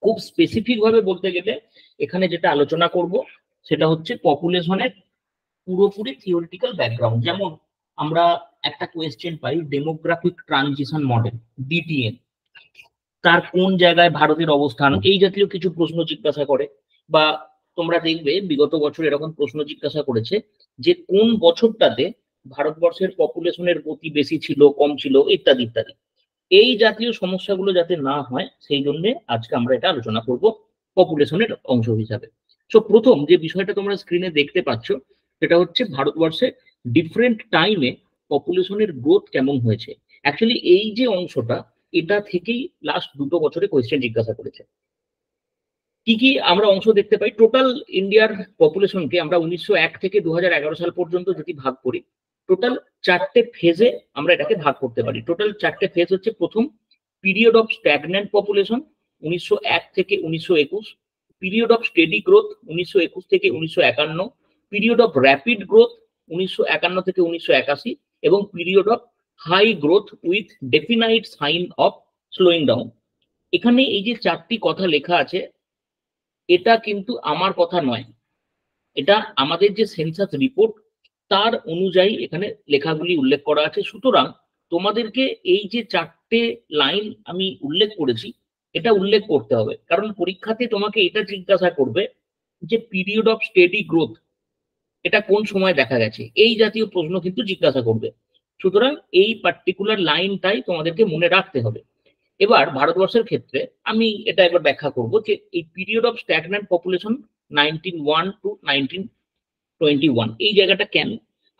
খুব স্পেসিফিক ভাবে বলতে গেলে এখানে যেটা আলোচনা করব সেটা হচ্ছে পপুলেশনের পুরোপুরি থিওরিটিক্যাল ব্যাকগ্রাউন্ড। যেমন আমরা একটা কোয়েশ্চেন পাই, ডেমোগ্রাফিক ট্রানজিশন মডেল ডিটিএম, তার কোন জায়গায় ভারতের অবস্থান, এই জাতীয় কিছু প্রশ্ন জিজ্ঞাসা করে। বা তোমরা দেখবে বিগত বছর এরকম প্রশ্ন জিজ্ঞাসা করেছে যে কোন বছরটাতে ভারতবর্ষের পপুলেশনের গতি বেশি ছিল, কম ছিল, ইত্যাদি ইত্যাদি। এই জাতীয় সমস্যাগুলো যাতে না হয় সেই জন্য আজকে আমরা এটা আলোচনা করব পপুলেশনের অংশ হিসাবে। সো প্রথম যে বিষয়টা তোমরা স্ক্রিনে দেখতে পাচ্ছ সেটা হচ্ছে ভারতবর্ষে ডিফারেন্ট টাইমে পপুলেশনের গ্রোথ কেমন হয়েছে। অ্যাকচুয়ালি এই যে অংশটা, এটা থেকেই লাস্ট 2 বছরে কোয়েশ্চেন জিজ্ঞাসা করেছে। কি কি আমরা অংশ দেখতে পাই? টোটাল ইন্ডিয়ার পপুলেশনকে আমরা 1901 থেকে 2011 সাল পর্যন্ত যদি ভাগ করি, টোটাল 4টে ফেজে আমরা এটাকে ভাগ করতে পারি। টোটাল 4টে ফেজ হচ্ছে, প্রথম পিরিয়ড অফ স্ট্যাগন্যান্ট পপুলেশন 1901 থেকে 1921, পিরিয়ড অফ স্টেডি গ্রোথ 1921 থেকে 1951, পিরিয়ড অফ র্যাপিড গ্রোথ 1951 থেকে 1981, এবং period of high growth with definite sign of slowing down. এখানে এই যে 4টি কথা লেখা আছে, এটা কিন্তু আমার কথা নয়, এটা আমাদের যে সেন্সাস রিপোর্ট তার অনুযায়ী এখানে লেখাগুলি উল্লেখ করা আছে। সুতরাং তোমাদেরকে এই যে 4টে লাইন আমি উল্লেখ করেছি এটা উল্লেখ করতে হবে, কারণ পরীক্ষাতে তোমাকে এটা জিজ্ঞাসা করবে যে পিরিয়ড অফ স্টেডি গ্রোথ এটা কোন সময় দেখা গেছে, এই জাতীয় প্রশ্ন কিন্তু জিজ্ঞাসা করবে। সুতরাং এই পার্টিকুলার লাইনটাই তোমাদেরকে মনে রাখতে হবে। এবার ভারতবর্ষের ক্ষেত্রে আমি এটা এবার ব্যাখ্যা করব যে এই period of stagnant population 1901 to 1921 এই জায়গাটা কেন।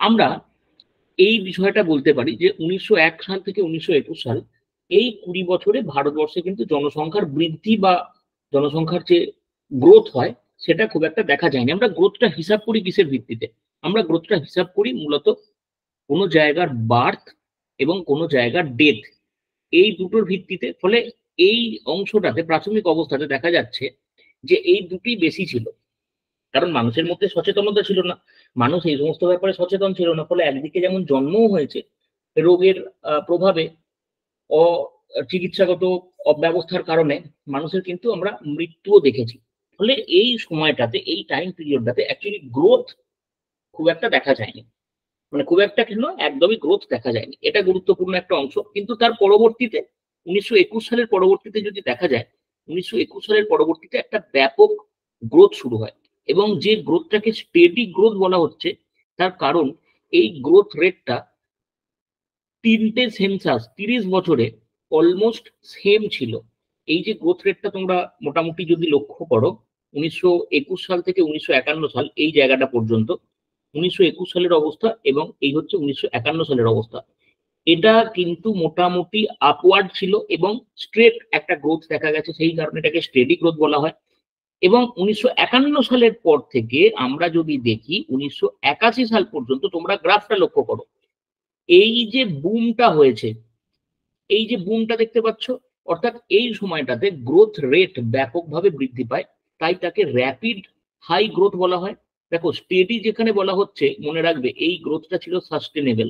আমরা এই বিষয়টা বলতে পারি যে 1901 সাল থেকে 1921 সাল এই 20 বছরে ভারতবর্ষে কিন্তু জনসংখ্যার বৃদ্ধি বা জনসংখ্যার যে গ্রোথ হয় সেটা খুব একটা দেখা যায়নি। আমরা গ্রোথটা হিসাব করি কিসের ভিত্তিতে? আমরা গ্রোথটা হিসাব করি মূলত কোনো জায়গার বার্থ এবং কোনো জায়গার ডেথ, এই দুটোর ভিত্তিতে। ফলে এই অংশটাতে প্রাথমিক অবস্থাতে দেখা যাচ্ছে যে এই দুটি বেশি ছিল, কারণ মানুষের মধ্যে সচেতনতা ছিল না, মানুষ এই সমস্ত ব্যাপারে সচেতন ছিল না। ফলে একদিকে যেমন জন্মও হয়েছে রোগের প্রভাবে, চিকিৎসাগত অব্যবস্থার কারণে মানুষের কিন্তু আমরা মৃত্যুও দেখেছি। ফলে এই সময়টাতে, এই টাইম পিরিয়ডটাতে অ্যাকচুয়ালি গ্রোথ খুব একটা দেখা যায়নি, মানে খুব একটা কেন, একদমই গ্রোথ দেখা যায়নি। এটা গুরুত্বপূর্ণ একটা অংশ। কিন্তু তার পরবর্তীতে 1921 সালের পরবর্তীতে যদি দেখা যায়, 1921 সালের পরবর্তীতে একটা ব্যাপক গ্রোথ শুরু হয়, এবং যে গ্রোথটাকে স্টেডি গ্রোথ বলা হচ্ছে তার কারণ এই গ্রোথ রেটটা 3টে সেন্সাস 30 বছরে অলমোস্ট সেম ছিল। এই যে গ্রোথ রেটটা তোমরা মোটামুটি যদি লক্ষ্য করো 1921 সাল থেকে 1951 সাল এই জায়গাটা পর্যন্ত, 1921 সালের অবস্থা এবং এই হচ্ছে 1951 সালের অবস্থা, এটা কিন্তু মোটামুটি আপওয়ার্ড ছিল এবং স্ট্রেট একটা গ্রোথ দেখা গেছে, সেই কারণে এটাকে স্টেডি গ্রোথ বলা হয়। এবং 1951 সালের পর থেকে আমরা যদি দেখি 1981 সাল পর্যন্ত, তোমরা গ্রাফটা লক্ষ্য করো, এই যে বুমটা হয়েছে, এই যে বুমটা দেখতে পাচ্ছ, অর্থাৎ এই সময়টাতে গ্রোথ রেট ব্যাপকভাবে বৃদ্ধি পায়, তাই তাকে র্যাপিড হাই গ্রোথ বলা হয়। দেখো স্টেডি যেখানে বলা হচ্ছে, মনে রাখবে এই গ্রোথটা ছিল সাস্টেনেবল,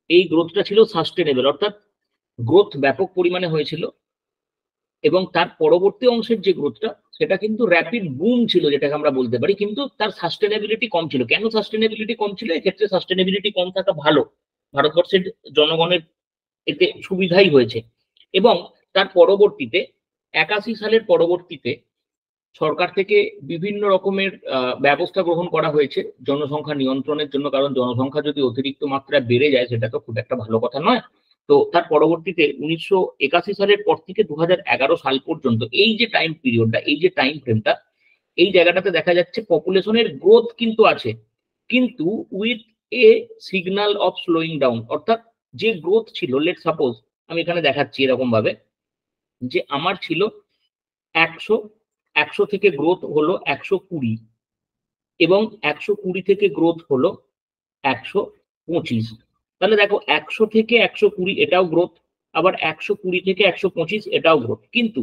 এই গ্রোথটা ছিল সাস্টেনেবল, অর্থাৎ গ্রোথ ব্যাপক পরিমাণে হয়েছিল এবং তার পরবর্তী অংশের যে গ্রোথটা সেটা কিন্তু র্যাপিড বুম ছিল, যেটাকে আমরা বলতে পারি, কিন্তু তার সাস্টেনেবিলিটি কম ছিল। কেন সাস্টেনেবিলিটি কম ছিল? এক্ষেত্রে সাস্টেনেবিলিটি কম থাকা ভালো, ভারতবর্ষের জনগণের এতে সুবিধাই হয়েছে। এবং তার পরবর্তীতে 81 সালের পরবর্তীতে সরকার থেকে বিভিন্ন রকমের ব্যবস্থা গ্রহণ করা হয়েছে জনসংখ্যা নিয়ন্ত্রণের জন্য, কারণ জনসংখ্যা যদি অতিরিক্ত মাত্রায় বেড়ে যায় সেটা তো খুব একটা ভালো কথা নয়। তো তার পরবর্তীতে 1981 সালের পর থেকে 2011 সাল পর্যন্ত এই যে টাইম পিরিয়ডটা, এই যে টাইম ফ্রেমটা, এই জায়গাটাতে দেখা যাচ্ছে পপুলেশনের গ্রোথ কিন্তু আছে, কিন্তু with A signal of slowing down. অর্থাৎ যে গ্রোথ ছিল, লেট সাপোজ আমি এখানে দেখাচ্ছি এরকম ভাবে যে আমার ছিল 100 থেকে গ্রোথ হলো 120, এবং 120 থেকে গ্রোথ হলো 125। তাহলে দেখো 100 থেকে 120 এটাও গ্রোথ, আবার 120 থেকে 125 এটাও গ্রোথ। কিন্তু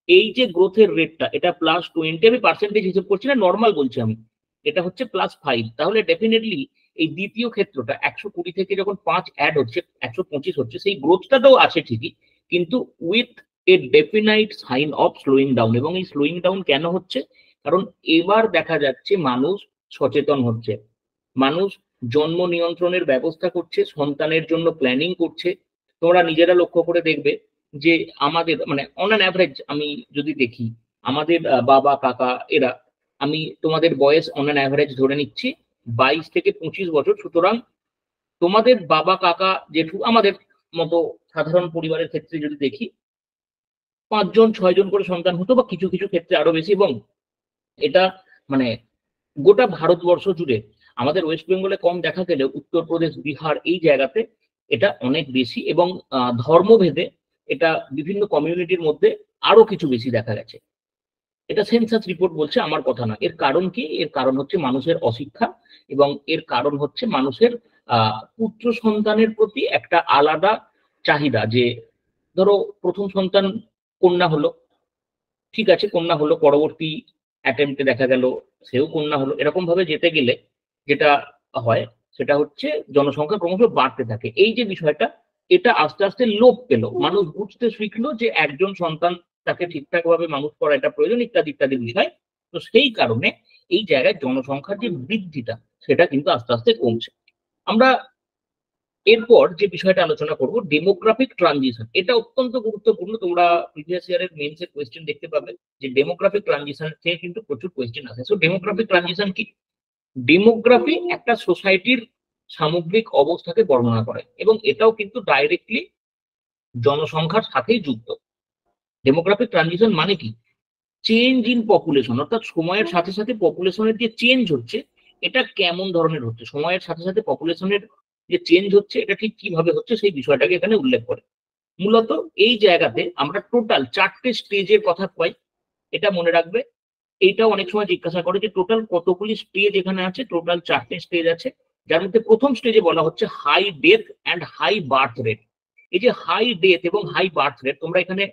এই যে গ্রোথের রেটটা, এটা +20, আমি পার্সেন্টেজ হিসেব করছি না, নর্মাল বলছি আমি, এটা হচ্ছে +5। তাহলে ডেফিনেটলি এই দ্বিতীয় ক্ষেত্রটা 120 থেকে যখন 5 অ্যাড হচ্ছে 125 হচ্ছে, সেই গ্রোথটাও আছে ঠিকই, কিন্তু with a definite sign of slowing down. এবং এই স্লোয়িং ডাউন কেন হচ্ছে? কারণ এবার দেখা যাচ্ছে মানুষ সচেতন হচ্ছে, মানুষ জন্ম নিয়ন্ত্রণের ব্যবস্থা করছে, সন্তানের জন্য প্ল্যানিং করছে। তোমরা নিজেরা লক্ষ্য করে দেখবে যে আমাদের মানে অন অ্যান অ্যাভারেজ আমি যদি দেখি, আমাদের বাবা কাকা এরা, আমি তোমাদের বয়স অন অ্যান অ্যাভারেজ ধরে নিচ্ছি 22 থেকে 25 বছর। সুতরাং তোমাদের বাবা কাকা জেঠু আমাদের মতো সাধারণ পরিবারের ক্ষেত্রে যদি দেখি, 5 জন 6 জন করে সন্তান হতো, বা কিছু কিছু ক্ষেত্রে আরো বেশি। এবং এটা মানে গোটা ভারতবর্ষ জুড়ে, আমাদের ওয়েস্ট বেঙ্গলে কম দেখা গেলেও উত্তরপ্রদেশ, বিহার এই জায়গাতে এটা অনেক বেশি। এবং ধর্মভেদে এটা বিভিন্ন কমিউনিটির মধ্যে আরো কিছু বেশি দেখা গেছে। এটা সেন্সাস রিপোর্ট বলছে, আমার কথা না। এর কারণ কি? এর কারণ হচ্ছে মানুষের অশিক্ষা, এবং এর কারণ হচ্ছে মানুষের পুত্র সন্তানের প্রতি একটা আলাদা চাহিদা। যে ধরো প্রথম সন্তান কন্যা হলো, ঠিক আছে, কন্যা হলো, পরবর্তী অ্যাটেম্পটে দেখা গেল সেও কন্যা হলো। এরকম ভাবে যেতে গেলে যেটা হয় সেটা হচ্ছে জনসংখ্যা ক্রমশ বাড়তে থাকে। এই যে বিষয়টা, এটা আস্তে আস্তে লোপ পেল, মানুষ বুঝতে শিখলো যে একজন সন্তান তাকে ঠিকঠাক ভাবে মানুষ করা এটা প্রয়োজন, ইত্যাদি ইত্যাদি বিষয়। তো সেই কারণে এই জায়গায় জনসংখ্যার যে বৃদ্ধিটা সেটা কিন্তু আস্তে আস্তে কমছে। আমরা এরপর যে বিষয়টা আলোচনা করব, ডেমোগ্রাফিক ট্রানজিশন। এটা অত্যন্ত গুরুত্বপূর্ণ। তোমরা প্রিভিয়াস ইয়ারের মেন্স এর কোয়েশ্চেন দেখতে পাবে যে ডেমোগ্রাফিক ট্রানজিশন থেকে কিন্তু প্রচুর কোয়েশ্চেন আসে। সো ডেমোগ্রাফিক ট্রানজিশন কি? ডেমোগ্রাফি একটা সোসাইটির সামগ্রিক অবস্থাকে বর্ণনা করে, এবং এটাও কিন্তু ডাইরেক্টলি জনসংখ্যার সাথেই যুক্ত। ডেমোগ্রাফিক ট্রানজিশন মানে কি? চেঞ্জ ইন পপুলেশন, অর্থাৎ সময়ের সাথে সাথে পপুলেশনের যে চেঞ্জ হচ্ছে এটা কেমন ধরনের হচ্ছে, সময়ের সাথে সাথে পপুলেশনের যে চেঞ্জ হচ্ছে এটা ঠিক কিভাবে হচ্ছে সেই বিষয়টাকে এখানে উল্লেখ করে। মূলত এই জায়গাতে আমরা টোটাল 4টে স্টেজের কথা পাই, এটা মনে রাখবে। এইটাও অনেক সময় জিজ্ঞাসা করে যে টোটাল কতগুলি স্টেজ এখানে আছে। টোটাল 4টে স্টেজ আছে, যার মধ্যে প্রথম স্টেজে বলা হচ্ছে high death and high birth rate. এই যে হাই ডেথ এবং হাই বার্থ রেট, তোমরা এখানে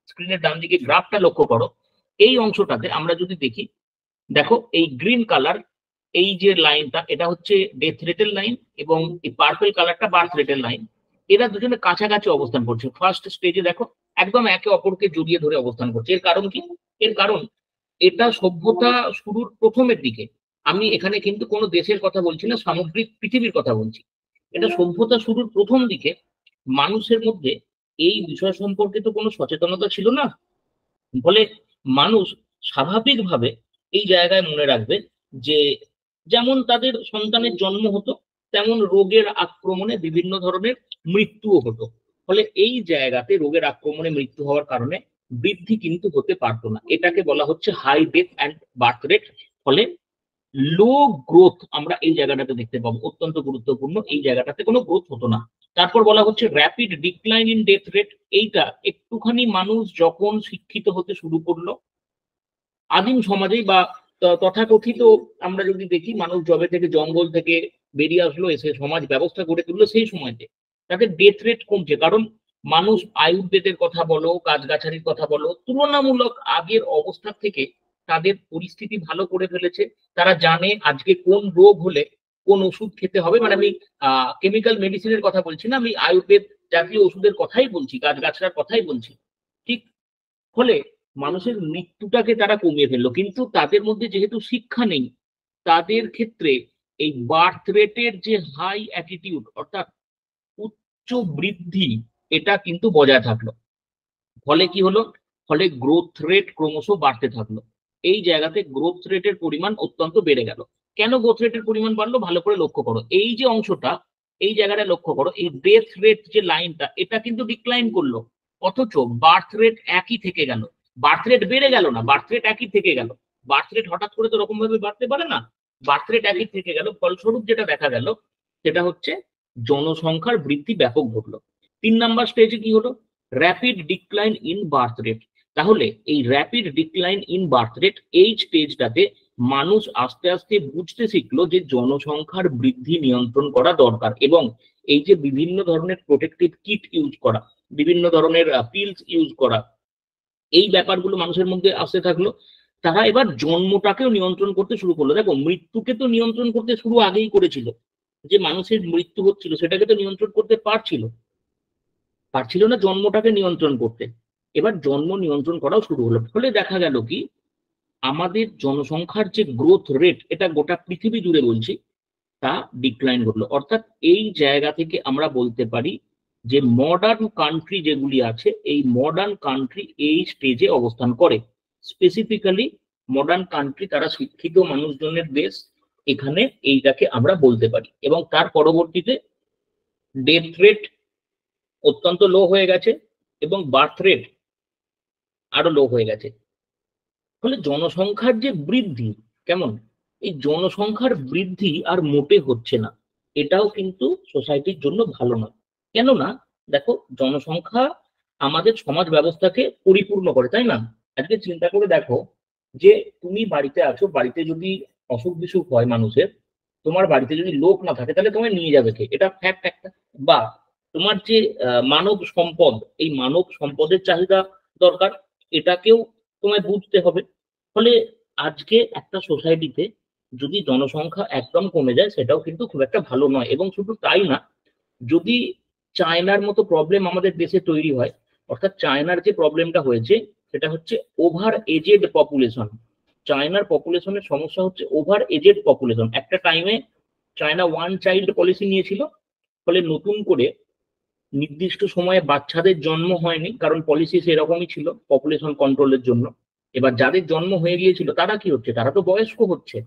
স্ক্রিনের ডান দিকে গ্রাফটা লক্ষ্য করো। এই অংশটাতে আমরা যদি দেখি, দেখো এই গ্রিন কালার, এই যে লাইনটা এটা হচ্ছে ডেথ রেটের লাইন, এবং এই পার্পল কালারটা বার্থ রেটের লাইন। এরা দুজনে কাছাকাছি অবস্থান করছে। ফার্স্ট স্টেজে দেখো একদম একে অপরকে জড়িয়ে ধরে অবস্থান করছে। এর কারণ কি? এর কারণ এটা সভ্যতা শুরুর প্রথমের দিকে। আমি এখানে কিন্তু কোনো দেশের কথা বলছি না, সামগ্রিক পৃথিবীর কথা বলছি। এটা সভ্যতা শুরুর প্রথম দিকে মানুষের মধ্যে এই বিষয় সম্পর্কে তো কোনো সচেতনতা ছিল না। ফলে মানুষ স্বাভাবিকভাবে এই জায়গায় মনে রাখবে যে যেমন তাদের সন্তানের জন্ম হতো, তেমন রোগের আক্রমণে বিভিন্ন ধরনের মৃত্যুও হতো। ফলে এই জায়গাতে রোগের আক্রমণে মৃত্যু হওয়ার কারণে বৃদ্ধি কিন্তু হতে পারতো না। এটাকে বলা হচ্ছে high death and birth rate. ফলে লো গ্রোথ আমরা এই জায়গাটাতে দেখতে পাবো, অত্যন্ত গুরুত্বপূর্ণ। এই জায়গাটাতে কোনো গ্রোথ হতো না। তারপর বলা হচ্ছে rapid decline in death rate. এইটা একটুখানি মানুষ যখন শিক্ষিত হতে শুরু করলো আদিম সমাজেই, বা তথাকথিত আমরা যদি দেখি মানুষ জবে থেকে জঙ্গল থেকে বেরিয়ে আসলো, এসে সমাজ ব্যবস্থা গড়ে তুললো, সেই সময়তে তাদের ডেথ রেট কমছে। কারণ মানুষ আয়ুর্বেদের কথা বলো, গাছগাছালির কথা বলো, তুলনামূলক আগের অবস্থা থেকে তাদের পরিস্থিতি ভালো করে ফেলেছে। তারা জানে আজকে কোন রোগ হলে কোন ওষুধ খেতে হবে। মানে আমি কেমিক্যাল মেডিসিনের কথা বলছি না, আমি আয়ুর্বেদ জাতীয় ওষুধের কথাই বলছি, গাছগাছলার কথাই বলছি। ঠিক। ফলে মানুষের মৃত্যুটাকে তারা কমিয়ে ফেললো। কিন্তু তাদের মধ্যে যেহেতু শিক্ষা নেই, তাদের ক্ষেত্রে এই বার্থ রেটের যে হাই অ্যাটিটিউড, অর্থাৎ উচ্চ বৃদ্ধি, এটা কিন্তু বজায় থাকলো। ফলে কি হলো? ফলে গ্রোথ রেট ক্রমশ বাড়তে থাকলো। এই জায়গাতে গ্রোথ রেটের পরিমাণ অত্যন্ত বেড়ে গেল। কেন গ্রোথ রেটের পরিমাণ বাড়লো? ভালো করে লক্ষ্য করো, এই যে অংশটা, এই জায়গাটা লক্ষ্য করো, এই ডেথ রেট যে লাইনটা এটা কিন্তু ডিক্লাইন করলো, অথচ বার্থ রেট একই থেকে গেল। বার্থ রেট বেড়ে গেল না, বার্থ রেট একই থেকে গেল। বার্থ রেট হঠাৎ করে তো রকম ভাবে বাড়তে পারে না, বার্থ রেট একই থেকে গেল। ফলস্বরূপ যেটা দেখা গেল সেটা হচ্ছে জনসংখ্যার বৃদ্ধি ব্যাপক ঘটলো। 3 নাম্বার স্টেজে কি হলো? Rapid decline in birth rate. তাহলে এই rapid decline in birth rate এই স্টেজটাতে মানুষ আস্তে আস্তে বুঝতে শিখলো যে জনসংখ্যার বৃদ্ধি নিয়ন্ত্রণ করা দরকার, এবং এই যে বিভিন্ন ধরনের প্রোটেক্টিভ কিট ইউজ করা, বিভিন্ন ধরনের পিলস ইউজ করা, এই ব্যাপারগুলো মানুষের মধ্যে আসতে থাকলো। তারা এবার জন্মটাকেও নিয়ন্ত্রণ করতে শুরু করলো। দেখো, মৃত্যুকে তো নিয়ন্ত্রণ করতে শুরু আগেই করেছিল, যে মানুষের মৃত্যু হচ্ছিল সেটাকে তো নিয়ন্ত্রণ করতে পারছিল না জন্মটাকে নিয়ন্ত্রণ করতে। এবার জন্ম নিয়ন্ত্রণ করাও শুরু হলো। ফলে দেখা গেল কি, আমাদের জনসংখ্যার যে গ্রোথ রেট, এটা গোটা পৃথিবী জুড়ে বলছি, তা ডিক্লাইন ঘটলো। অর্থাৎ এই জায়গা থেকে আমরা বলতে পারি যে মডার্ন কান্ট্রি যেগুলি আছে, এই মডার্ন কান্ট্রি এই স্টেজে অবস্থান করে। স্পেসিফিক্যালি মডার্ন কান্ট্রি, তারা শিক্ষিত মানুষজনের দেশ, এখানে এইটাকে আমরা বলতে পারি। এবং তার পরবর্তীতে ডেথ রেট অত্যন্ত লো হয়ে গেছে এবং বার্থ রেট আরো লো হয়ে গেছে। ফলে জনসংখ্যার যে বৃদ্ধি, কেমন, এই জনসংখ্যার বৃদ্ধি আর মোটে হচ্ছে না, এটাও কিন্তু সোসাইটির জন্য ভালো নয়। কেননা দেখো, জনসংখ্যা আমাদের সমাজ ব্যবস্থাকে পরিপূর্ণ করে, তাই না? আজকে চিন্তা করে দেখো যে তুমি বাড়িতে আছো, বাড়িতে যদি অসুখ বিসুখ হয় মানুষের, তোমার বাড়িতে যদি লোক না থাকে তাহলে তোমায় নিয়ে যাবে কে? এটা ফ্যাক্ট একটা। বা তোমার যে মানব সম্পদ, এই মানব সম্পদের চাহিদা দরকার, এটাকেও তোমায় বুঝতে হবে। ফলে আজকে একটা সোসাইটিতে যদি জনসংখ্যা একদম কমে যায়, সেটাও কিন্তু খুব একটা ভালো নয়। এবং শুধু তাই না, যদি চায়নার মতো প্রবলেম আমাদের দেশে তৈরি হয়, অর্থাৎ চায়নার যে প্রবলেমটা হয়েছে সেটা হচ্ছে ওভার এজেড পপুলেশন। চায়নার পপুলেশনের সমস্যা হচ্ছে ওভার এজেড পপুলেশন। একটা টাইমে চায়না ওয়ান চাইল্ড পলিসি নিয়েছিল, ফলে নতুন করে নির্দিষ্ট সময়ে বাচ্চাদের জন্ম হয়নি, কারণ পলিসি সেরকমই ছিল পপুলেশন কন্ট্রোলের জন্য। এবার যাদের জন্ম হয়ে গিয়েছিল তারা কি হচ্ছে, তারা তো বয়স্ক হচ্ছে।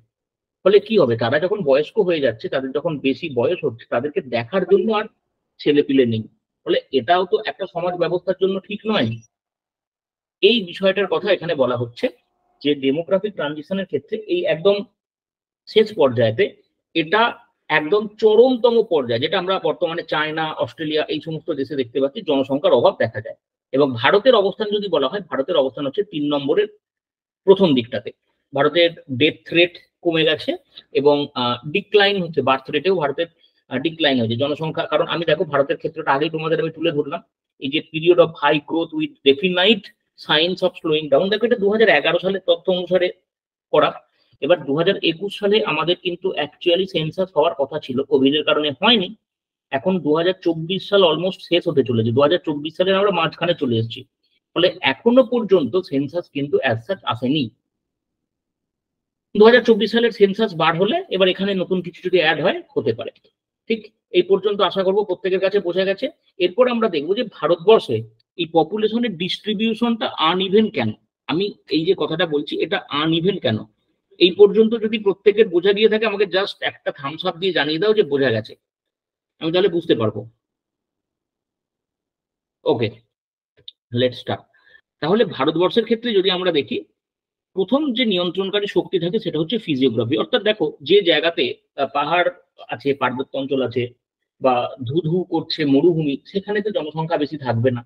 ফলে কি হবে, তারা যখন বয়স্ক হয়ে যাচ্ছে, তাদের যখন বেশি বয়স হচ্ছে, তাদেরকে দেখার জন্য আর ছেলে পিলে নেই। ফলে এটাও তো একটা সমাজ ব্যবস্থার জন্য ঠিক নয়। এই বিষয়টার কথা এখানে বলা হচ্ছে যে ডেমোগ্রাফিক ট্রানজিশনের ক্ষেত্রে এই একদম শেষ পর্যায়েতে, এটা একদম চরমতম পর্যায়ে, যেটা আমরা বর্তমানে চায়না, অস্ট্রেলিয়া এই সমস্ত দেশে দেখতে পাচ্ছি, জনসংখ্যার অভাব দেখা যায়। এবং ভারতের অবস্থান যদি বলা হয়, ভারতের অবস্থান হচ্ছে 3 নম্বরের প্রথম দিকটাতে। ভারতের ডেথ রেট কমে গেছে এবং ডিক্লাইন হচ্ছে, বার্থ রেটেও ভারতের ডিক্লাইন হয়েছে জনসংখ্যা। কারণ আমি দেখো, ভারতের ক্ষেত্রটা আগেই তোমাদের আমি তুলে ধরলাম, এই যে period of high growth with definite signs of slowing down, দেখো এটা 2011 সালের তথ্য অনুসারে করা। এবার 2021 সালে আমাদের কিন্তু অ্যাকচুয়ালি সেন্সাস হওয়ার কথা ছিল, কোভিডের কারণে হয়নি। এখন 2024 সাল অলমোস্ট শেষ হতে চলেছে, 2024 সালের আমরা মাঝখানে চলে এসেছি। ফলে এখনো পর্যন্ত সেন্সাস কিন্তু অ্যাজ সাচ আসেনি। 2024 সালের সেন্সাস বার হলে এবার এখানে নতুন কিছু যদি অ্যাড হয়, হতে পারে। ঠিক এই পর্যন্ত আশা করবো প্রত্যেকের কাছে বোঝা গেছে। এরপর আমরা দেখবো যে ভারতবর্ষে এই পপুলেশনের ডিস্ট্রিবিউশনটা আনইভেন কেন। আমি এই যে কথাটা বলছি, এটা আনইভেন কেন, এই পর্যন্ত যদি প্রত্যেকের বোঝা গিয়ে থাকে, আমাকে জাস্ট একটা থামস আপ দিয়ে জানিয়ে দাও যে বোঝা গেছে, আমি তাহলে বুঝতে পারবো। ওকে, লেটস স্টার্ট। তাহলে ভারতবর্ষের ক্ষেত্রে যদি আমরা দেখি, প্রথম যে নিয়ন্ত্রণকারী শক্তি থাকে সেটা হচ্ছে ফিজিওগ্রাফি। অর্থাৎ দেখো, যে জায়গাতে পাহাড় আছে, পার্বত্য অঞ্চল আছে, বা ধু ধু করছে মরুভূমি, সেখানে তো জনসংখ্যা বেশি থাকবে না।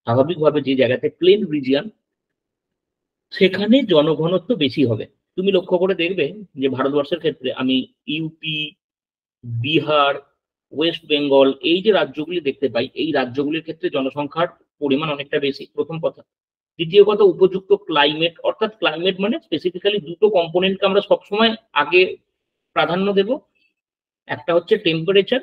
স্বাভাবিকভাবে যে জায়গাতে প্লেন রিজিয়ন, সেখানে জনঘনত্ব বেশি হবে। তুমি লক্ষ্য করে দেখবে যে ভারতবর্ষের ক্ষেত্রে আমি ইউপি, বিহার, ওয়েস্ট বেঙ্গল, এই যে রাজ্যগুলি দেখতে পাই, এই রাজ্যগুলির ক্ষেত্রে জনসংখ্যার পরিমাণ অনেকটা বেশি, প্রথম কথা। দ্বিতীয় কথা, উপযুক্ত ক্লাইমেট। অর্থাৎ ক্লাইমেট মানে স্পেসিফিক্যালি দুটো কম্পোনেন্টকে আমরা সবসময় আগে প্রাধান্য দেব, একটা হচ্ছে টেম্পারেচার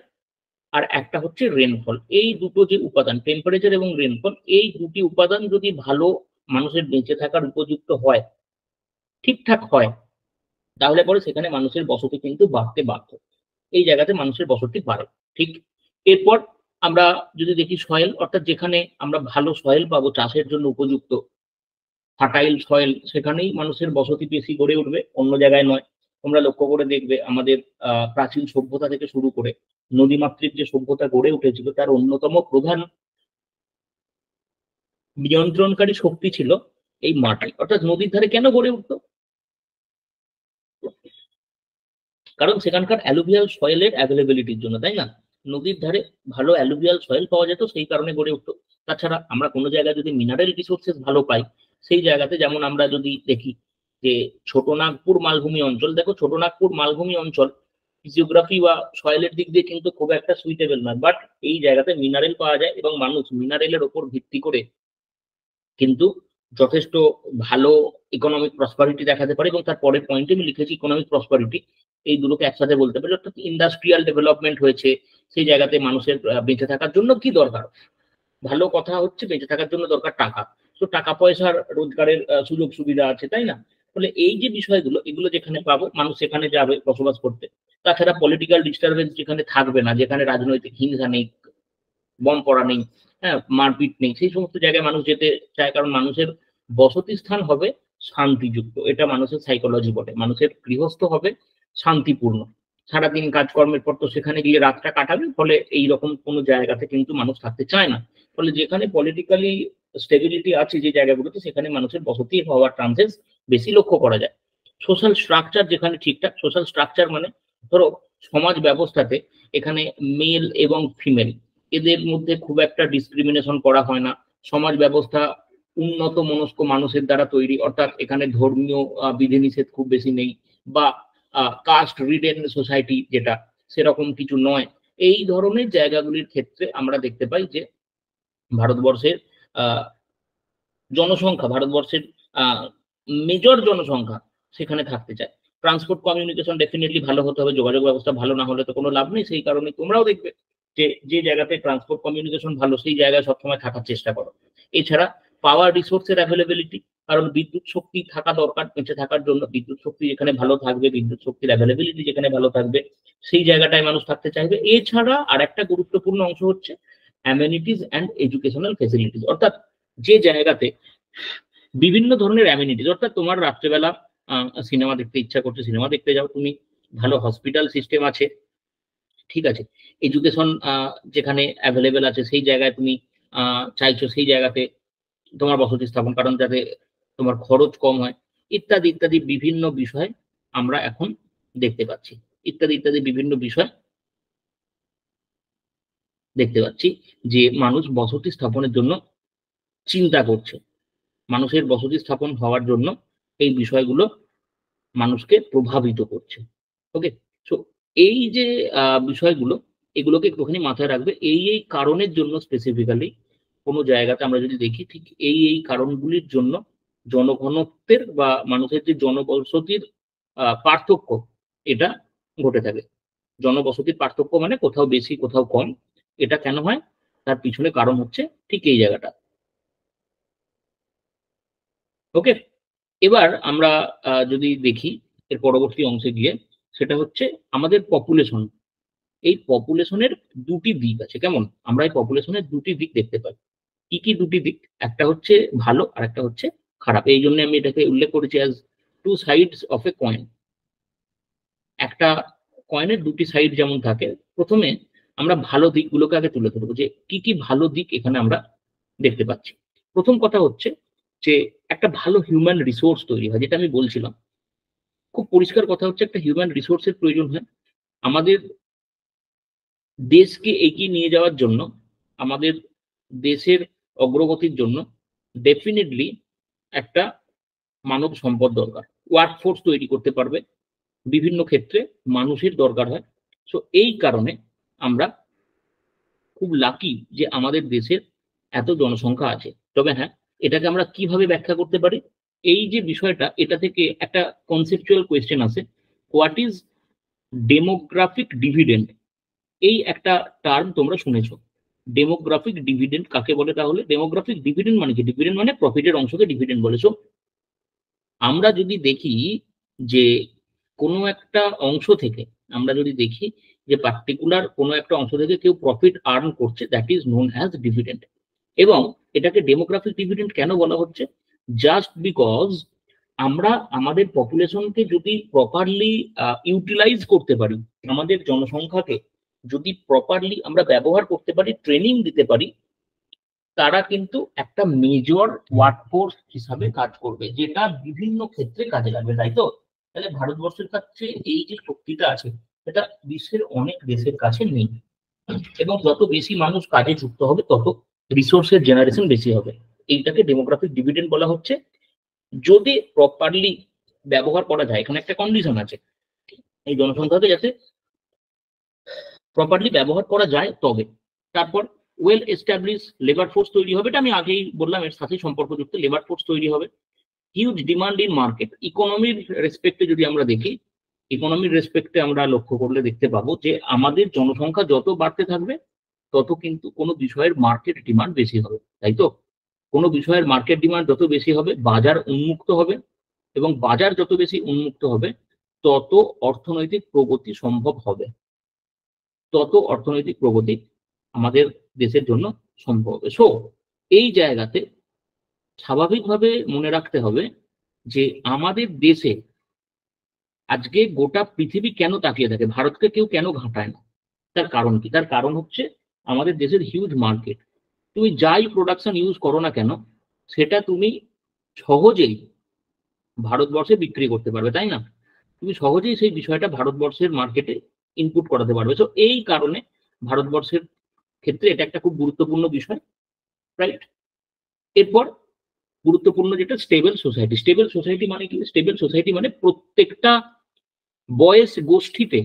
আর একটা হচ্ছে রেনফল। এই দুটো যে উপাদান, টেম্পারেচার এবং রেনফল, এই দুটি উপাদান যদি ভালো, মানুষের বেঁচে থাকার উপযুক্ত হয়, ঠিকঠাক হয়, তাহলে পরে সেখানে মানুষের বসতি কিন্তু বাড়তে বাধ্য। এই জায়গাতে মানুষের বসতি বাড়ে। ঠিক এরপর আমরা যদি দেখি সয়েল, অর্থাৎ যেখানে আমরা ভালো সয়েল পাবো, চাষের জন্য উপযুক্ত ফার্টাইল সয়েল, সেখানেই মানুষের বসতি বেশি গড়ে উঠবে, অন্য জায়গায় নয়। তোমরা লক্ষ্য করে দেখবে আমাদের প্রাচীন সভ্যতা থেকে শুরু করে নদীমাতৃক যে সভ্যতা গড়ে উঠেছিল, তার অন্যতম প্রধান নিয়ন্ত্রণকারী শক্তি ছিল এই মাটি। অর্থাৎ নদীর ধারে কেন গড়ে উঠতো, কারণ সেখানকার অ্যালুভিয়াল সয়েলের অ্যাভেলেবিলিটির জন্য, তাই না? নদীর ধারে ভালো অ্যালুভিয়াল সয়েল পাওয়া যেত, সেই কারণে গড়ে উঠতো। তাছাড়া আমরা কোনো জায়গায় যদি মিনারেল রিসোর্সেস ভালো পাই, সেই জায়গাতে, যেমন আমরা যদি দেখি যে ছোটনাগপুর মালভূমি অঞ্চল, দেখো ছোটনাগপুর মালভূমি অঞ্চল ফিজিওগ্রাফি বা সয়েলের দিক দিয়ে কিন্তু খুব একটা সুইটেবল নয়, বাট এই জায়গাতে মিনারেল পাওয়া যায় এবং মানুষ মিনারেলের ওপর ভিত্তি করে কিন্তু যথেষ্ট ভালো ইকোনমিক প্রসপারিটি দেখাতে পারে। এবং তার পরের পয়েন্টে আমি লিখেছি ইকোনমিক প্রসপারিটি, এই দুটোকে একসাথে বলতে পারি। অর্থাৎ ইন্ডাস্ট্রিয়াল ডেভেলপমেন্ট হয়েছে, সেই জায়গাতে মানুষের বেঁচে থাকার জন্য কি দরকার, ভালো কথা হচ্ছে বেঁচে থাকার জন্য দরকার টাকা। তো টাকা পয়সার রোজগারের সুযোগ সুবিধা আছে, তাই না? ফলে এই যে বিষয়গুলো, এগুলো যেখানে পাবো মানুষ সেখানে যাবে বসবাস করতে। তাছাড়া পলিটিক্যাল ডিস্টারবেন্স যেখানে থাকবে না, যেখানে রাজনৈতিক হিংসা নেই, বম পড়া নেই, হ্যাঁ, মারপিট নেই, সেই সমস্ত জায়গায় মানুষ যেতে চায়, কারণ মানুষের বসতি স্থান হবে শান্তিযুক্ত। এটা মানুষের সাইকোলজি বলে। মানুষের গৃহস্থ হবে শান্তিপূর্ণ। সারাদিন কাজকর্মের পর তো সেখানে গিয়ে রাতটা কাটাবে, ফলে এইরকম কোনো জায়গাতে কিন্তু মানুষ থাকতে চায় না। ফলে যেখানে পলিটিক্যালি স্টেবিলিটি আছে যে জায়গাগুলোতে, সেখানে মানুষের বসতি হওয়ার চান্সেস বেশি লক্ষ্য করা যায়। সোশ্যাল স্ট্রাকচার যেখানে ঠিকঠাক, সোশ্যাল স্ট্রাকচার মানে ধরো সমাজ ব্যবস্থাতে এখানে মেল এবং ফিমেল এদের মধ্যে খুব একটা ডিসক্রিমিনেশন করা হয় না। সমাজ ব্যবস্থা উন্নত মনস্ক মানুষের দ্বারা তৈরি, অর্থাৎ এখানে ধর্মীয় বিধিনিষেধ খুব বেশি নেই, বা কাস্ট রিডেন সোসাইটি যেটা, সেরকম কিছু নয়। এই ধরনের জায়গাগুলির ক্ষেত্রে আমরা দেখতে পাই যে ভারতবর্ষের আহ ভারতবর্ষের মেজর জনসংখ্যা সেখানে থাকতে চায়। ট্রান্সপোর্ট কমিউনিকেশন ডেফিনেটলি ভালো হতে হবে, যোগাযোগ ব্যবস্থা ভালো না হলে তো কোনো লাভ নেই। সেই কারণে তোমরাও দেখবে যে যে জায়গাতে ট্রান্সপোর্ট কমিউনিকেশন ভালো, সেই জায়গায় সবসময় থাকার চেষ্টা করো। এছাড়া পাওয়ার রিসোর্সের অ্যাভেলেবিলিটি, কারণ বিদ্যুৎ শক্তি থাকা দরকার বেঁচে থাকার জন্য। বিদ্যুৎ শক্তি যেখানে ভালো থাকবে, বিদ্যুৎ শক্তির অ্যাভেলেবিলিটি যেখানে ভালো থাকবে, সেই জায়গাটায় মানুষ থাকতে চাইবে। এছাড়া আর একটা গুরুত্বপূর্ণ অংশ হচ্ছে অ্যামেনিটিস অ্যান্ড এডুকেশনাল ফেসিলিটিস, অর্থাৎ যে জায়গাতে বিভিন্ন ধরনের অ্যামেনিটিস, অর্থাৎ তোমার রাত্রেবেলা সিনেমা দেখতে ইচ্ছা করছে, সিনেমা দেখতে যাও তুমি, ভালো হসপিটাল সিস্টেম আছে, ঠিক আছে, এডুকেশন যেখানে অ্যাভেলেবেল আছে, সেই জায়গায় তুমি চাইছো সেই জায়গাতে তোমার বসতি স্থাপন, কারণ যাতে তোমার খরচ কম হয়, ইত্যাদি ইত্যাদি বিভিন্ন বিষয় আমরা এখন দেখতে পাচ্ছি। ইত্যাদি ইত্যাদি বিভিন্ন বিষয় দেখতে পাচ্ছি যে মানুষ বসতি স্থাপনের জন্য চিন্তা করছে। মানুষের বসতি স্থাপন হওয়ার জন্য এই বিষয়গুলো মানুষকে প্রভাবিত করছে। ওকে, সো এই যে বিষয়গুলো, এগুলোকে একটুখানি মাথায় রাখবে। এই কারণের জন্য স্পেসিফিক্যালি কোনো জায়গাতে আমরা যদি দেখি, ঠিক এই কারণগুলির জন্য জনঘনত্বের বা মানুষের যে জনবসতির পার্থক্য, এটা ঘটে থাকে। জনবসতির পার্থক্য মানে কোথাও বেশি কোথাও কম, এটা কেন হয়, তার পিছনে কারণ হচ্ছে ঠিক এই জায়গাটা। ওকে, এবার আমরা যদি দেখি এর পরবর্তী অংশে গিয়ে, সেটা হচ্ছে আমাদের পপুলেশন। এই পপুলেশনের দুটি দিক আছে, কেমন? আমরা এই পপুলেশনের দুটি দিক দেখতে পাই। কি কি দুটি দিক? একটা হচ্ছে ভালো আর একটা হচ্ছে খারাপ। এই জন্য আমি এটাকে উল্লেখ করেছি as to sides of A coin. একটা কয়েনের দুটি সাইড যেমন থাকে, প্রথমে আমরা ভালো দিকগুলোকে আগে তুলে ধরবো যে কি কি ভালো দিক এখানে আমরা দেখতে পাচ্ছি। প্রথম কথা হচ্ছে যে একটা ভালো হিউম্যান রিসোর্স তৈরি হয়, যেটা আমি বলছিলাম। খুব পরিষ্কার কথা হচ্ছে একটা হিউম্যান রিসোর্সের প্রয়োজন হয় আমাদের দেশকে এগিয়ে নিয়ে যাওয়ার জন্য, আমাদের দেশের অগ্রগতির জন্য ডেফিনেটলি একটা মানব সম্পদ দরকার। ওয়ার্কফোর্স তৈরি করতে পারবে, বিভিন্ন ক্ষেত্রে মানুষের দরকার হয়। সো এই কারণে আমরা খুব লাকি যে আমাদের দেশের এত জনসংখ্যা আছে। তবে হ্যাঁ, এটাকে আমরা কিভাবে ব্যাখ্যা করতে পারি? এই যে বিষয়টা, এটা থেকে একটা কনসেপচুয়াল কোয়েশ্চেন আছে, হোয়াট ইজ ডেমোগ্রাফিক ডিভিডেন্ড। এই একটা টার্ম তোমরা শুনেছো। ডেমোগ্রাফিক ডিভিডেন্ড কাকে বলে? তাহলে ডেমোগ্রাফিক ডিভিডেন্ড মানে কি? ডিভিডেন্ড মানে প্রফিটের অংশকে ডিভিডেন্ড বলে। সো আমরা যদি দেখি যে কোনো একটা অংশ থেকে, আমরা যদি দেখি যে পার্টিকুলার কোনো একটা অংশ থেকে কেউ প্রফিট আর্ন করছে, that is known as dividend. এবং এটাকে ডেমোগ্রাফিক ডিভিডেন্ড কেন বলা হচ্ছে? জাস্ট বিকজ আমরা আমাদের পপুলেশনকে যদি প্রপারলি ইউটিলাইজ করতে পারি, আমাদের জনসংখ্যাকে যদি প্রপারলি আমরা ব্যবহার করতে পারি, ট্রেনিং দিতে পারি, তারা কিন্তু একটা মেজর ওয়ার্কফোর্স হিসাবে কাজ করবে, যেটা বিভিন্ন ক্ষেত্রে কাজে লাগবে, তাই তো? তাহলে ভারতবর্ষের কাছে এই যে শক্তিটা আছে, এটা বিশ্বের অনেক দেশের কাছে নেই। এবং যত বেশি মানুষ কাজে যুক্ত হবে, তত রিসোর্সের জেনারেশন বেশি হবে। এইটাকে ডেমোগ্রাফিক ডিভিডেন্ড বলা হচ্ছে। যদি প্রপারলি ব্যবহার করা যায়, এখানে একটা কন্ডিশন আছে, এই জনসংখ্যাকে যাতে প্রপারলি ব্যবহার করা যায়, তবে তারপর ওয়েল এস্টাবলিশ লেবার ফোর্স তৈরি হবে। এটা আমি আগেই বললাম, এর সাথে সম্পর্কযুক্ত লেবার ফোর্স তৈরি হবে। Huge demand in market. ইকোনমির রেসপেক্টে যদি আমরা দেখি, ইকোনমির রেসপেক্টে আমরা লক্ষ্য করলে দেখতে পাবো যে আমাদের জনসংখ্যা যত বাড়তে থাকবে, তত কিন্তু কোনো বিষয়ের মার্কেট ডিমান্ড বেশি হবে, তাই তো? কোনো বিষয়ের মার্কেট ডিমান্ড যত বেশি হবে বাজার উন্মুক্ত হবে, এবং বাজার যত বেশি উন্মুক্ত হবে তত অর্থনৈতিক প্রগতি সম্ভব হবে, তত অর্থনৈতিক প্রগতি আমাদের দেশের জন্য সম্ভব হবে। সো এই জায়গাতে স্বাভাবিকভাবে মনে রাখতে হবে যে আমাদের দেশে আজকে গোটা পৃথিবী কেন তাকিয়ে থাকে, ভারতকে কেউ কেন ঘাঁটায় না, তার কারণ কি? তার কারণ হচ্ছে আমাদের দেশের হিউজ মার্কেট। তুমি যাই প্রোডাকশন ইউজ করো না কেন সেটা তুমি সহজেই ভারতবর্ষে বিক্রি করতে পারবে, তাই না? তুমি সহজেই সেই বিষয়টা ভারতবর্ষের মার্কেটে ইনপুট করাতে পারবে। তো এই কারণে ভারতবর্ষের ক্ষেত্রে এটা একটা খুব গুরুত্বপূর্ণ বিষয়, রাইট? এরপর গুরুত্বপূর্ণ যেটা স্টেবল সোসাইটি। স্টেবল সোসাইটি মানে কি? স্টেবল সোসাইটি মানে প্রত্যেকটা বয়স গোষ্ঠীতে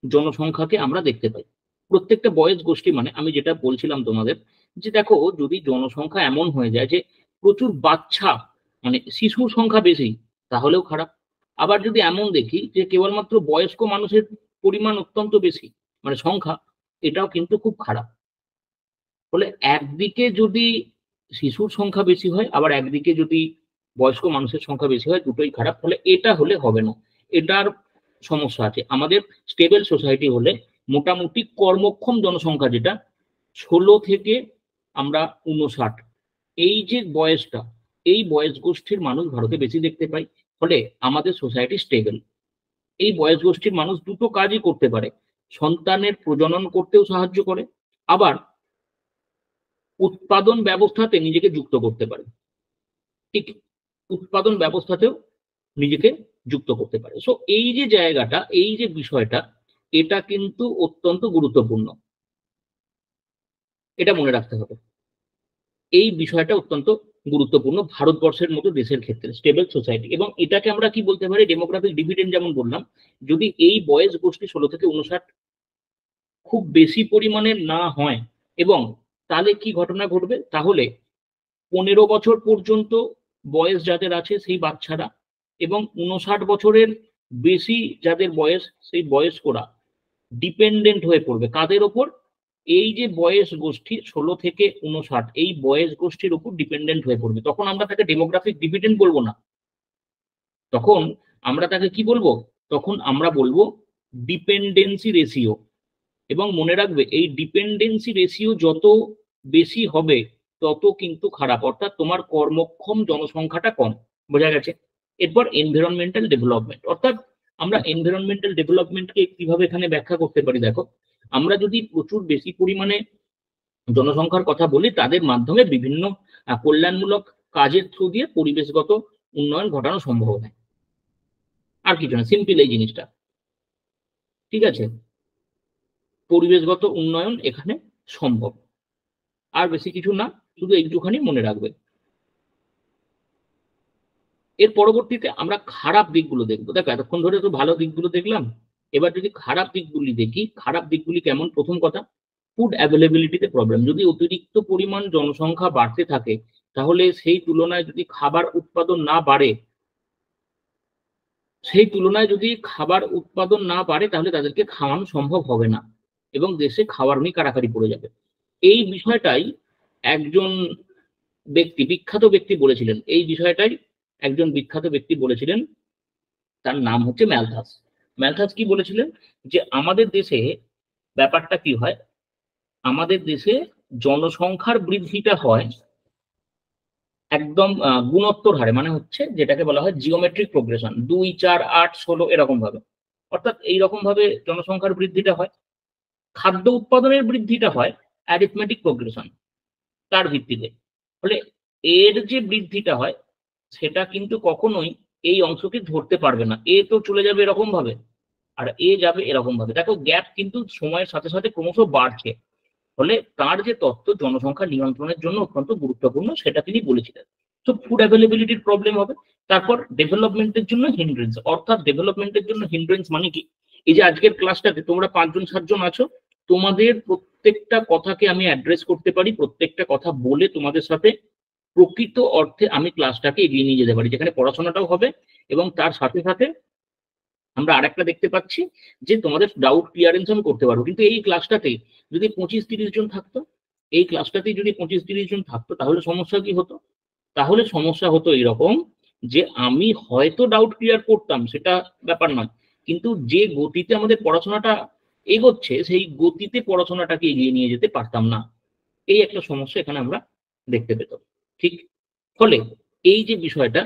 জনসংখ্যাকে আমরা দেখতে পাই। প্রত্যেকটা বয়স গোষ্ঠী মানে আমি যেটা বলছিলাম তোমাদের, যে দেখো যদি জনসংখ্যা এমন হয়ে যায় যে প্রচুর বাচ্চা মানে শিশুর সংখ্যা বেশি, তাহলেও খারাপ। আবার যদি এমন দেখি যে কেবলমাত্র বয়স্ক মানুষের পরিমাণ অত্যন্ত বেশি মানে সংখ্যা, এটাও কিন্তু খুব খারাপ। ফলে একদিকে যদি শিশুর সংখ্যা বেশি হয়, আবার একদিকে যদি বয়স্ক মানুষের সংখ্যা বেশি হয়, দুটোই খারাপ। ফলে এটা হলে হবে না, এটার সমস্যা আছে। আমাদের স্টেবল সোসাইটি হলে মোটামুটি কর্মক্ষম জনসংখ্যা যেটা 16 থেকে আমরা 59, এই যে বয়সটা, এই বয়স গোষ্ঠীর মানুষ ভারতে বেশি দেখতে পাই। ফলে আমাদের সোসাইটি স্টেবল। এই বয়স গোষ্ঠীর মানুষ দুটো কাজই করতে পারে, সন্তানের প্রজনন করতেও সাহায্য করে, আবার উৎপাদন ব্যবস্থাতে নিজেকে যুক্ত করতে পারে। ঠিক উৎপাদন ব্যবস্থাতেও নিজেকে যুক্ত করতে পারে। সো এই যে জায়গাটা, এই যে বিষয়টা, এটা কিন্তু অত্যন্ত গুরুত্বপূর্ণ, এটা মনে রাখতে হবে। এই বিষয়টা অত্যন্ত গুরুত্বপূর্ণ ভারতবর্ষের মতো দেশের ক্ষেত্রে, স্টেবল সোসাইটি। এবং এটাকে আমরা কি বলতে পারি? Demographic dividend. যেমন বললাম, যদি এই বয়স গোষ্ঠী 16 থেকে 59 খুব বেশি পরিমাণে না হয়, এবং তাহলে কি ঘটনা ঘটবে? তাহলে 15 বছর পর্যন্ত বয়স যাদের আছে সেই বাচ্চারা, এবং 59 বছরের বেশি যাদের বয়স সেই বয়স্করা ডিপেন্ডেন্ট হয়ে পড়বে কাদের ওপর? এই যে বয়স গোষ্ঠী 16 থেকে 59, এই বয়স গোষ্ঠীর উপর ডিপেন্ডেন্ট হয়ে পড়বে। তখন আমরা তাকে ডেমোগ্রাফিক ডিভিডেন্ড বলবো না, তখন আমরা তাকে কি বলবো? তখন আমরা বলবো ডিপেন্ডেন্সি রেশিও। এবং মনে রাখবে, এই ডিপেন্ডেন্সি রেশিও যত বেশি হবে তত কিন্তু খারাপ, অর্থাৎ তোমার কর্মক্ষম জনসংখ্যাটা কম। বোঝা গেছে? এরপর এনভায়রনমেন্টাল ডেভেলপমেন্ট, অর্থাৎ আমরা এনভায়রনমেন্টাল ডেভেলপমেন্টকে কিভাবে এখানে ব্যাখ্যা করতে পারি? দেখো, আমরা যদি প্রচুর বেশি পরিমাণে জনসংখ্যার কথা বলি, তাদের মাধ্যমে বিভিন্ন কল্যাণমূলক কাজের থ্রু দিয়ে পরিবেশগত উন্নয়ন ঘটানো সম্ভব হয়। আর কিছু না, সিম্পল এই জিনিসটা, ঠিক আছে? পরিবেশগত উন্নয়ন এখানে সম্ভব, আর বেশি কিছু না, শুধু একটুখানি মনে রাখবে। এর পরবর্তীতে আমরা খারাপ দিকগুলো দেখবো। দেখো, এতক্ষণ ধরে তো ভালো দিকগুলো দেখলাম, এবার যদি খারাপ দিকগুলি দেখি, খারাপ দিকগুলি কেমন? প্রথম কথা, ফুড অ্যাভেলেবিলিটিতে প্রবলেম। যদি অতিরিক্ত পরিমাণ জনসংখ্যা বাড়তে থাকে, তাহলে সেই তুলনায় যদি খাবার উৎপাদন না বাড়ে, তাহলে তাদেরকে খাওয়ানো সম্ভব হবে না, এবং দেশে খাবার নিয়ে কারাকারি পড়ে যাবে। এই বিষয়টাই একজন বিখ্যাত ব্যক্তি বলেছিলেন, এই বিষয়টাই একজন বিখ্যাত ব্যক্তি বলেছিলেন, তার নাম হচ্ছে ম্যালথাস। ম্যালথাস কি বলেছিলেন? যে আমাদের দেশে ব্যাপারটা কি হয়, আমাদের দেশে জনসংখ্যার বৃদ্ধিটা হয় একদম গুণোত্তর হারে, মানে হচ্ছে যেটাকে বলা হয় জিওমেট্রিক প্রোগ্রেশন, 2, 4, 8, 16 এরকম ভাবে। অর্থাৎ এইরকম ভাবে জনসংখ্যার বৃদ্ধিটা হয়। খাদ্য উৎপাদনের বৃদ্ধিটা হয় অ্যারিথমেটিক প্রোগ্রেশন, তার ভিত্তিতে। ফলে এর যে বৃদ্ধিটা হয় সেটা কিন্তু কখনোই এই অংশকে ধরতে পারবে না। এ তো চলে যাবে এরকম ভাবে, আর এ যাবে এরকম ভাবে। দেখো, গ্যাপ কিন্তু সময়ের সাথে সাথে ক্রমশ বাড়ছে। ফলে তার যে তত্ত্ব জনসংখ্যা নিয়ন্ত্রণের জন্য অত্যন্ত গুরুত্বপূর্ণ, সেটা তিনি বলেছিলেন। তো ফুড অ্যাভেলেবিলিটির প্রবলেম হবে। তারপর ডেভেলপমেন্টের জন্য হিন্ড্রেন্স, অর্থাৎ ডেভেলপমেন্টের জন্য হিন্ড্রেন্স মানে কি? এই যে আজকের ক্লাসটাতে তোমরা 5-7 জন আছো, তোমাদের প্রত্যেকটা কথাকে আমি অ্যাড্রেস করতে পারি, প্রত্যেকটা কথা বলে তোমাদের সাথে প্রকৃত অর্থে আমি ক্লাসটাকে এগিয়ে নিয়ে যেতে পারি, যেখানে পড়াশোনাটাও হবে, এবং তার সাথে সাথে আমরা আরেকটা দেখতে পাচ্ছি যে তোমাদের ডাউট ক্লিয়ারেন্স আমি করতে পারবো। কিন্তু এই ক্লাসটাতে যদি 25-30 জন থাকতো, এই ক্লাসটাতেই যদি 25-30 জন থাকতো তাহলে সমস্যা কি হতো? তাহলে সমস্যা হতো এরকম যে আমি হয়তো ডাউট ক্লিয়ার করতাম, সেটা ব্যাপার নয়, কিন্তু যে গতিতে আমাদের পড়াশোনাটা এগোচ্ছে সেই গতিতে পড়াশোনাটাকে এগিয়ে নিয়ে যেতে পারতাম না। এই একটা সমস্যা এখানে আমরা দেখতে পেতাম। ঠিক, ফলে এই যে বিষয়টা,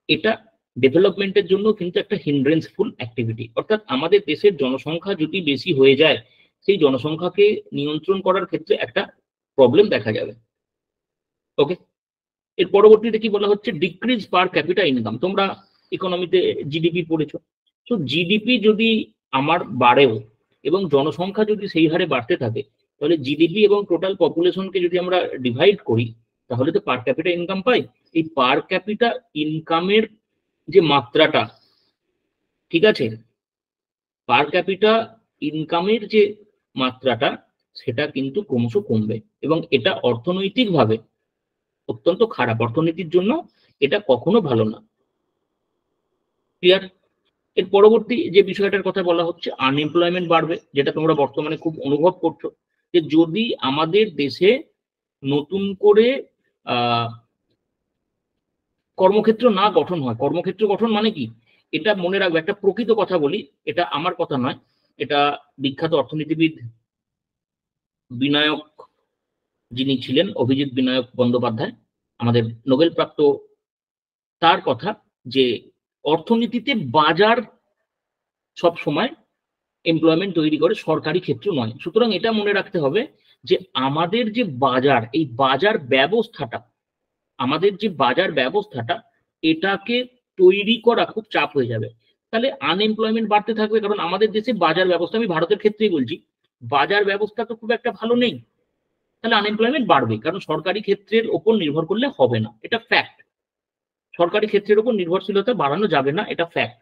এটা ডেভেলপমেন্টের জন্য কিন্তু একটা হিন্ড্রেন্সফুল অ্যাক্টিভিটি। অর্থাৎ আমাদের দেশের জনসংখ্যা যদি বেশি হয়ে যায়, সেই জনসংখ্যাকে নিয়ন্ত্রণ করার ক্ষেত্রে একটা প্রবলেম দেখা যাবে। ওকে, এর পরবর্তীতে কি বলা হচ্ছে, ডিক্রিজ পার ক্যাপিটা ইনকাম। তোমরা ইকোনমিতে জিডিপি পড়েছো, তো জিডিপি যদি আমার বাড়েও এবং জনসংখ্যা যদি সেই হারে বাড়তে থাকে, তাহলে জিডিপি এবং টোটাল পপুলেশনকে যদি আমরা ডিভাইড করি, তাহলে তো পার ক্যাপিটা ইনকাম পাই। এই পার ক্যাপিটা ইনকামের যে মাত্রাটা, ঠিক আছে, পার ক্যাপিটা ইনকামের যে মাত্রাটা, সেটা কিন্তু ক্রমশ কমবে এবং এটা অর্থনৈতিকভাবে অত্যন্ত খারাপ। অর্থনীতির জন্য এটা কখনো ভালো না। ক্লিয়ার? এর পরবর্তী যে বিষয়টার কথা বলা হচ্ছে, আনএমপ্লয়মেন্ট বাড়বে, যেটা তোমরা বর্তমানে খুব অনুভব করছো, যে যদি আমাদের দেশে নতুন করে কর্মক্ষেত্র না গঠন হয়। কর্মক্ষেত্র গঠন মানে কি, এটা মনে রাখবে, একটা প্রকৃত কথা বলি, এটা আমার কথা নয়, এটা বিখ্যাত অর্থনীতিবিদ বিনায়ক যিনি ছিলেন, অভিজিৎ বিনায়ক বন্দ্যোপাধ্যায়, আমাদের নোবেল প্রাপ্ত, তার কথা, যে অর্থনীতিতে বাজার সব সময় এমপ্লয়মেন্ট তৈরি করে, সরকারি ক্ষেত্র নয়। সুতরাং এটা মনে রাখতে হবে যে আমাদের যে বাজার, এই বাজার ব্যবস্থাটা, আমাদের যে বাজার ব্যবস্থাটা, এটাকে তৈরি করা খুব চাপ হয়ে যাবে। তাহলে আনএমপ্লয়মেন্ট বাড়তে থাকবে, কারণ আমাদের দেশে বাজার ব্যবস্থা, আমি ভারতের ক্ষেত্রেই বলছি, বাজার ব্যবস্থা তো খুব একটা ভালো নেই। তাহলে আনএমপ্লয়মেন্ট বাড়বে, কারণ সরকারি ক্ষেত্রের ওপর নির্ভর করলে হবে না, এটা ফ্যাক্ট। সরকারি ক্ষেত্রের উপর নির্ভরশীলতা বাড়ানো যাবে না, এটা ফ্যাক্ট।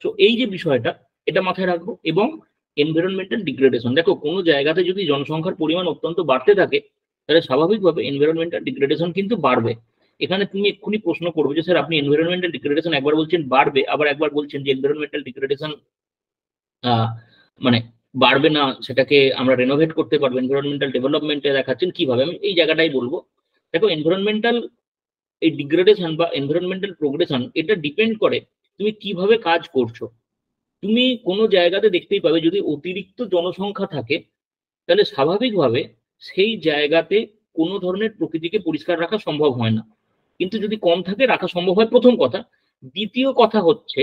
তো এই যে বিষয়টা, এটা মাথায় রাখবো। এবং এনভায়রনমেন্টাল ডিগ্রেডেশন, দেখো কোনো জায়গাতে যদি জনসংখ্যার পরিমাণ অত্যন্ত বাড়তে থাকে, তাহলে স্বাভাবিকভাবে এনভায়রনমেন্টাল ডিগ্রেডেশন কিন্তু বাড়বে। এখানে তুমি এক্ষুনি প্রশ্ন করবে যে স্যার আপনি এনভায়রনমেন্টাল ডিগ্রেডেশন একবার বলছেন বাড়বে, আবার একবার বলছেন যে এনভায়রনমেন্টাল ডিগ্রেডেশন মানে বাড়বে না, সেটাকে আমরা রেনোভেট করতে পারবো। এনভায়রনমেন্টাল ডেভেলপমেন্টে দেখাচ্ছেন কিভাবে, আমি এই জায়গাটাই বলবো। দেখো, এনভায়রনমেন্টাল এই ডিগ্রেডেশন বা এনভায়রনমেন্টাল প্রোগ্রেশন, এটা ডিপেন্ড করে তুমি কিভাবে কাজ করছো। তুমি কোনো জায়গাতে দেখতেই পাবে, যদি অতিরিক্ত জনসংখ্যা থাকে, তাহলে স্বাভাবিকভাবে সেই জায়গাতে কোনো ধরনের প্রকৃতিকে পরিষ্কার রাখা সম্ভব হয় না। কিন্তু যদি কম থাকে, রাখা সম্ভব হয়, প্রথম কথা। দ্বিতীয় কথা হচ্ছে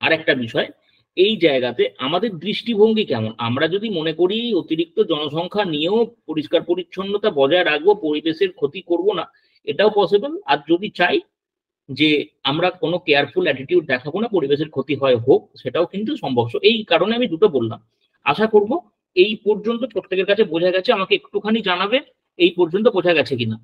আর একটা বিষয়, এই জায়গাতে আমাদের দৃষ্টিভঙ্গি কেমন। আমরা যদি মনে করি অতিরিক্ত জনসংখ্যা নিয়েও পরিষ্কার পরিচ্ছন্নতা বজায় রাখবো, পরিবেশের ক্ষতি করব না, এটাও পসিবল। আর যদি চাই যে আমরা কোনো কেয়ারফুল অ্যাটিটিউড দেখাবো না, পরিবেশের ক্ষতি হয় হোক, সেটাও কিন্তু সম্ভব। এই কারণে আমি দুটো বললাম। আশা করব এই পর্যন্ত প্রত্যেকের কাছে বোঝা গেছে। আমাকে একটুখানি জানাবে এই পর্যন্ত বোঝা গেছে কিনা।